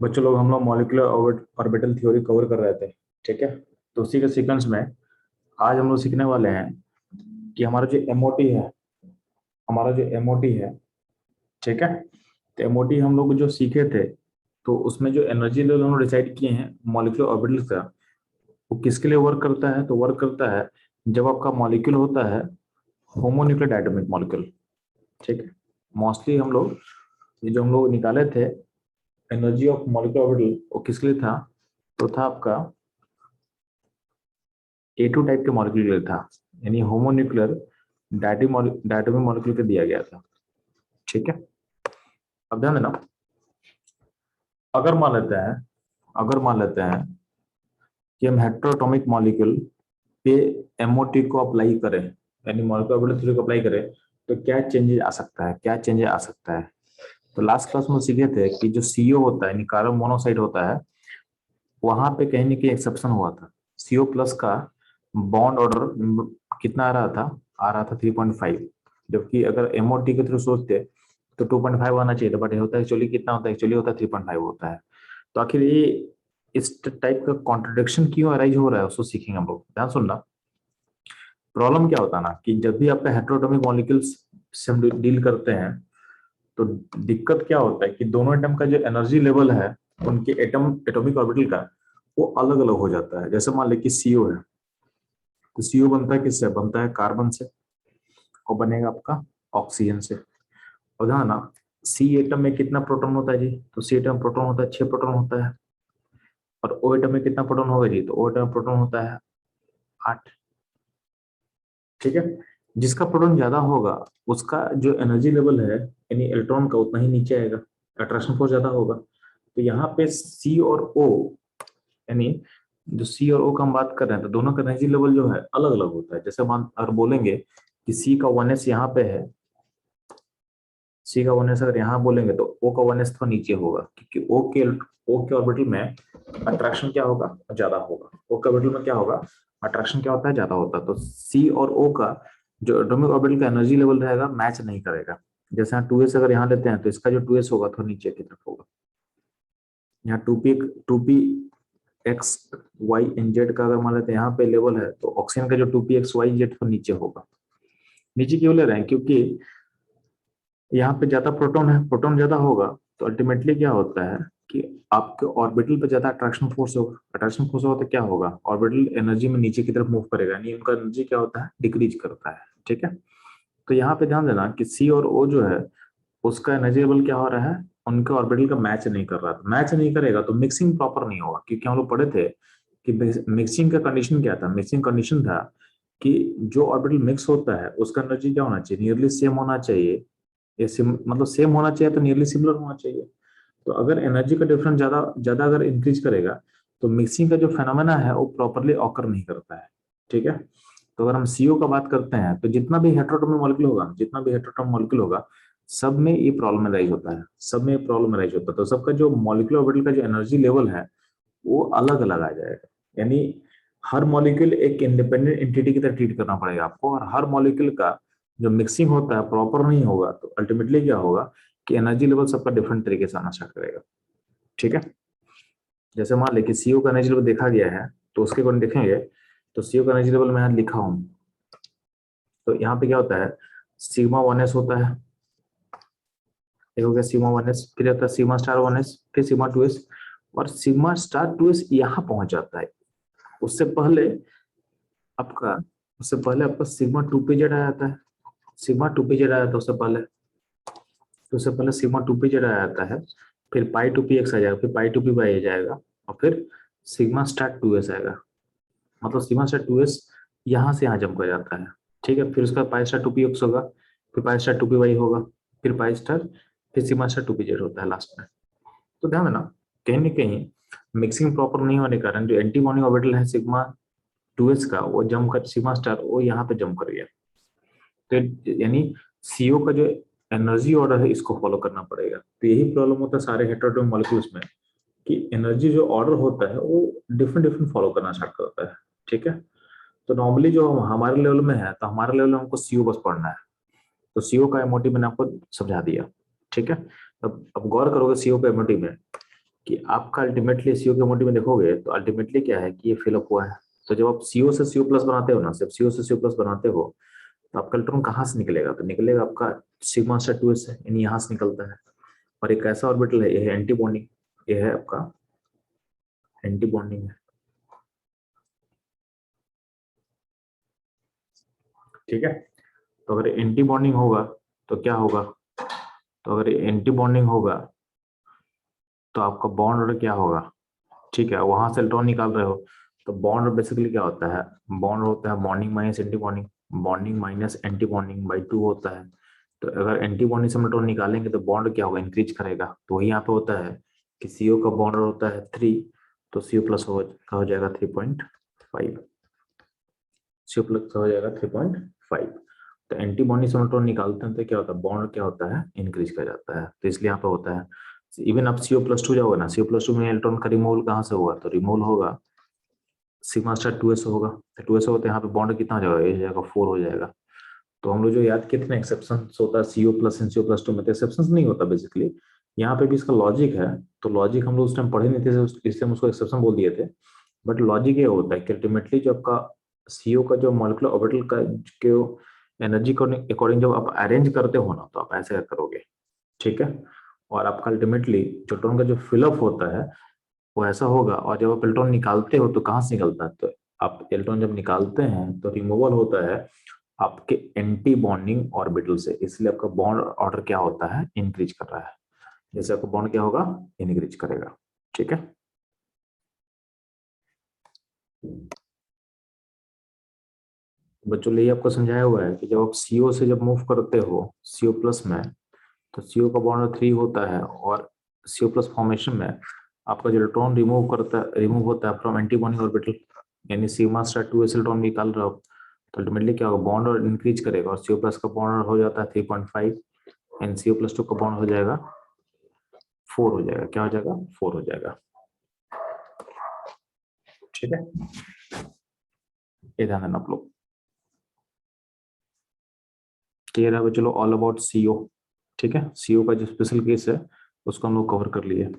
बच्चों लोग हम लोग मॉलिक्यूलर ऑर्बिटल थ्योरी कवर कर रहे थे। ठीक है, तो उसी के सीक्वेंस में आज हम लोग सीखने वाले हैं कि हमारा जो एमओटी है, ठीक है। तो एमओटी हम लोग जो सीखे थे, तो उसमें जो एनर्जी लेवल हम लोग डिसाइड किए हैं मॉलिक्यूलर ऑर्बिटल का, वो किसके लिए वर्क करता है? तो वर्क करता है जब आपका मॉलिक्यूल होता है होमोन्यूक्लियर डायटोमिक मॉलिक्यूल। ठीक है, मोस्टली हम लोग ये जो हम लोग निकाले थे एनर्जी ऑफ मॉलिक्यूलर ऑर्बिटल, वो किसके लिए था? तो था आपका A2 टाइप के मॉलिक्यूल के लिए था, यानी होमोन्यूक्लियर डायटोमिक मॉलिक्यूल के दिया गया था। ठीक है, अब ध्यान देना, अगर मान लेते हैं कि हम हेट्रोटॉमिक मॉलिक्यूल पे एमओटी को अप्लाई करें, यानी मॉलिक्यूलर ऑर्बिटल थ्योरी को अप्लाई करें, तो क्या चेंजेस आ सकता है? तो लास्ट क्लास में सीखे थे कि जो सीओ होता है यानी कार्बन मोनोऑक्साइड होता है, वहां पे कहीं ना कहीं एक्सेप्शन हुआ था। सीओ प्लस का बॉन्ड ऑर्डर कितना आ रहा था 3.5, जबकि अगर एमओटी के थ्रू सोचते तो 2.5 आना चाहिए था, बट होता है एक्चुअली कितना होता है? एक्चुअली होता है 3.5 होता है। तो आखिर ये इस टाइप का कॉन्ट्रडिक्शन क्यों अराइज हो रहा है, उसको सीखेंगे हम लोग। ध्यान सुनना, प्रॉब्लम क्या होता है ना कि जब भी आपका हेट्रोटॉमिक मॉलिक्यूल्स से हम डील करते हैं, तो दिक्कत क्या होता है कि दोनों एटम का जो एनर्जी लेवल है उनके एटॉमिक ऑर्बिटल का, वो अलग अलग हो जाता है। जैसे मान ले कि सीओ है, तो सीओ बनता है किससे? बनता है कार्बन से, और बनेगा आपका ऑक्सीजन से। और ध्यान ना, सी एटम में कितना प्रोटॉन होता है जी? तो सी एटम प्रोटॉन होता है 6 प्रोटॉन होता है। और ओ एटम में कितना प्रोटॉन होगा जी? तो ओ एटम में प्रोटॉन होता है 8। ठीक है, जिसका प्रोटॉन ज्यादा होगा उसका जो एनर्जी लेवल है यानी इलेक्ट्रॉन का, उतना ही नीचे आएगा, अट्रैक्शन फोर्स ज्यादा होगा। तो यहाँ पे सी और ओ, यानी जो सी और ओ का हम बात कर रहे हैं, तो दोनों का एनर्जी लेवल जो है अलग अलग होता है। जैसे मान अगर बोलेंगे कि सी का 1s यहाँ पे है, सी का 1s अगर यहाँ बोलेंगे तो ओ का 1s थोड़ा नीचे होगा, क्योंकि ओ के ऑर्बिटल में अट्रैक्शन क्या होगा? ज्यादा होगा। ओ के ऑर्बिटल में क्या होगा? अट्रैक्शन क्या होता है? ज्यादा होता है। तो सी और ओ का जो एटॉमिक ऑर्बिटल का एनर्जी लेवल रहेगा मैच नहीं करेगा। जैसे यहाँ 2s अगर यहाँ लेते हैं, तो इसका जो 2s होगा थोड़ा नीचे की तरफ होगा। यहाँ two P X Y N Z का अगर मान लेते हैं यहाँ पे लेवल है, तो ऑक्सीजन का जो 2p x y z तो नीचे होगा। नीचे क्यों ले रहे हैं? क्योंकि यहाँ पे ज्यादा प्रोटॉन है, प्रोटॉन ज्यादा होगा, तो अल्टीमेटली क्या होता है कि आपके ऑर्बिटल पे ज्यादा अट्रैक्शन फोर्स होगा। अट्रैक्शन फोर्स होगा तो क्या होगा? ऑर्बिटल एनर्जी में नीचे की तरफ मूव करेगा, यानी उनका एनर्जी क्या होता है? डिक्रीज करता है। ठीक है, तो यहाँ पे ध्यान देना कि सी और ओ जो है उसका एनर्जी लेवल क्या हो रहा है? उनके ऑर्बिटल का मैच नहीं कर रहा था। मैच नहीं करेगा तो मिक्सिंग प्रॉपर नहीं होगा, क्योंकि हम लोग पढ़े थे कि मिक्सिंग का कंडीशन क्या था? मिक्सिंग कंडीशन था कि जो ऑर्बिटल मिक्स होता है उसका एनर्जी क्या होना चाहिए? नियरली सेम होना चाहिए। ये मतलब सेम होना चाहिए, तो नियरली सिमिलर होना चाहिए। तो अगर एनर्जी का डिफरेंस ज्यादा ज्यादा अगर इंक्रीज करेगा, तो मिक्सिंग का जो फेनोमेना है वो प्रॉपरली ऑकर नहीं करता है। ठीक है, तो अगर हम सीओ का बात करते हैं, तो जितना भी हेट्रोटॉमिक मॉलिक्यूल होगा, सब में ये प्रॉब्लम राइज होता है। तो सबका जो मॉलिक्यूलर ऑर्बिटल का जो एनर्जी लेवल है वो अलग अलग आ जाएगा। यानी हर मॉलिक्यूल एक इंडिपेंडेंट एंटिटी की तरह ट्रीट करना पड़ेगा आपको, और हर मॉलिक्यूल का जो मिक्सिंग होता है प्रॉपर नहीं होगा, तो अल्टीमेटली क्या होगा कि एनर्जी लेवल सबका डिफरेंट तरीके से आना स्टार्ट करेगा। ठीक है, जैसे मान लें कि सीओ का एनर्जी लेवल देखा गया है, तो उसके अकॉर्डिंग देखेंगे। तो सीओ का एनर्जी लेवल मैं यहाँ लिखा हूँ, तो यहाँ पे क्या होता है? सिग्मा 1s होता है, एक हो गया सिग्मा 1s, फिर आता है सिग्मा स्टार 1s, फिर सिग्मा 2s, और सिग्मा स्टार 2s यहाँ पहुंच जाता है। उससे पहले आपका उससे पहले आपका सिग्मा 2pz आ जाता है। सिग्मा 2pz आ जाता है उससे पहले सिग्मा 2pz आ जाता है। फिर पाई 2px आ जाएगा, फिर पाई 2py आ जाएगा, और फिर सिग्मा स्टार 2s आएगा। मतलब सिग्मा स्टार 2s यहाँ से यहाँ जंप कर जाता है। ठीक है, फिर उसका पाई स्टार 2px होगा, फिर पाई स्टार 2py होगा, फिर पाई स्टार, फिर सिग्मा स्टार 2pz होता है लास्ट में। तो ध्यान देना, कहीं ना कहीं मिक्सिंग प्रॉपर नहीं होने के कारण जो एंटी बॉन्डिंग ऑर्बिटल है सिग्मा 2s का, वो जंप कर सिग्मा स्टार वो यहाँ पे जंप कर गया। तो यानी सीओ का जो एनर्जी ऑर्डर है इसको फॉलो करना पड़ेगा। तो यही प्रॉब्लम होता है सारे हेटेरोटॉमिक मॉलिक्यूल्स में, कि एनर्जी जो ऑर्डर होता है वो डिफरेंट डिफरेंट फॉलो करना स्टार्ट करता है। ठीक है, तो नॉर्मली जो हमारे लेवल में है, तो हमारे लेवल में हमको सीओ बस पढ़ना है। तो सीओ का एमओटी मैंने आपको समझा दिया। ठीक है, अब गौर करोगे सीओ का एमओटी में, कि आपका अल्टीमेटली सीओ के मोटिव में देखोगे तो अल्टीमेटली क्या है कि ये फिलअप हुआ है। तो जब आप सीओ से सीओ प्लस बनाते हो ना, सिर्फ सीओ से सीओ प्लस बनाते हो, तो आपका इलेक्ट्रॉन कहाँ से निकलेगा? तो निकलेगा आपका सिग्मा स्टार 2s से, यानी यहाँ से निकलता है। और एक ऐसा ऑर्बिटल है, ये है एंटी बॉन्डिंग, ये है आपका एंटी बॉन्डिंग है, ठीक है। तो अगर एंटी बॉन्डिंग होगा तो क्या होगा? तो अगर एंटी बॉन्डिंग होगा तो आपका बॉन्ड ऑर्डर क्या होगा? ठीक है, वहां से इलेक्ट्रॉन निकाल रहे हो, तो बॉन्ड बेसिकली क्या होता है? बॉन्ड होता है bonding minus anti bonding, bonding minus anti bonding by 2 होता है। तो अगर एंटी बॉन्डिंग से हम इलेक्ट्रॉन निकालेंगे तो बॉन्ड क्या होगा? इंक्रीज करेगा। तो वही यहाँ पे होता है कि सीओ का बॉन्ड होता है 3, तो सीओ प्लस हो जाएगा 3.5, सीओ प्लस हो जाएगा 3.5। तो एंटी बॉन्डिंग से इलेक्ट्रॉन निकालते हैं तो क्या होता है? बॉन्ड क्या होता है? इंक्रीज कर जाता है। तो इसलिए यहाँ पे होता है। इवन आप CO+2 जाओगे ना, CO+2 में इलेक्ट्रॉन का रिमूवल कहाँ से होगा? तो रिमूवल होगा सिग्मा स्टार 2s होगा। तो 2s होगा तो यहाँ पे बॉन्ड कितना हो जाएगा? ये हो जाएगा 4 हो जाएगा। तो हम लोग जो याद किए थे ना, एक्सेप्शन होता है CO प्लस एंड CO+2 में, तो एक्सेप्शन नहीं होता बेसिकली। यहाँ पे भी इसका लॉजिक है। तो लॉजिक हम लोग उस टाइम पढ़े नहीं थे, इसलिए हम उसको एक्सेप्शन बोल दिए थे। बट लॉजिक ये होता है कि अल्टीमेटली जो आपका CO का जो मॉलिक्यूलर ऑर्बिटल का जो एनर्जी को अकॉर्डिंग जब आप अरेंज करते हो ना, तो आप ऐसे करोगे, ठीक है। और आपका अल्टीमेटली इलेक्ट्रॉन का जो फिलअप होता है वो ऐसा होगा। और जब आप इलेक्ट्रॉन निकालते हो तो कहाँ से निकलता है? तो आप इलेक्ट्रॉन जब निकालते हैं तो रिमूवल होता है आपके एंटी बॉन्डिंग ऑर्बिटल से, इसलिए आपका बॉन्ड ऑर्डर क्या होता है? इंक्रीज कर रहा है। जैसे आपका बॉन्ड क्या होगा? इंक्रीज करेगा, ठीक है। बच्चों, ये आपको समझाया हुआ है कि जब आप सीओ से जब मूव करते हो सीओ प्लस में, तो सीओ का बॉन्ड 3 होता है, और सीओ प्लस फॉर्मेशन में आपका जो इलेक्ट्रॉन रिमूव होता है फ्रॉम एंटी बॉन्डिंग ऑर्बिटल, यानी सिग्मा स्टार 2s इलेक्ट्रॉन निकाल रहे हो, तो अल्टीमेटली क्या होगा? बॉन्ड और इंक्रीज करेगा, और सीओ प्लस का बॉन्ड हो जाता है 3.5, एंड CO+2 का बॉन्ड हो जाएगा 4 हो जाएगा। क्या हो जाएगा? 4 हो जाएगा, ठीक है। ये ध्यान देना आप लोग। क्लियर है? चलो, ऑल अबाउट सीओ, ठीक है। सीओ का जो स्पेशल केस है उसको हम लोग कवर कर लिए।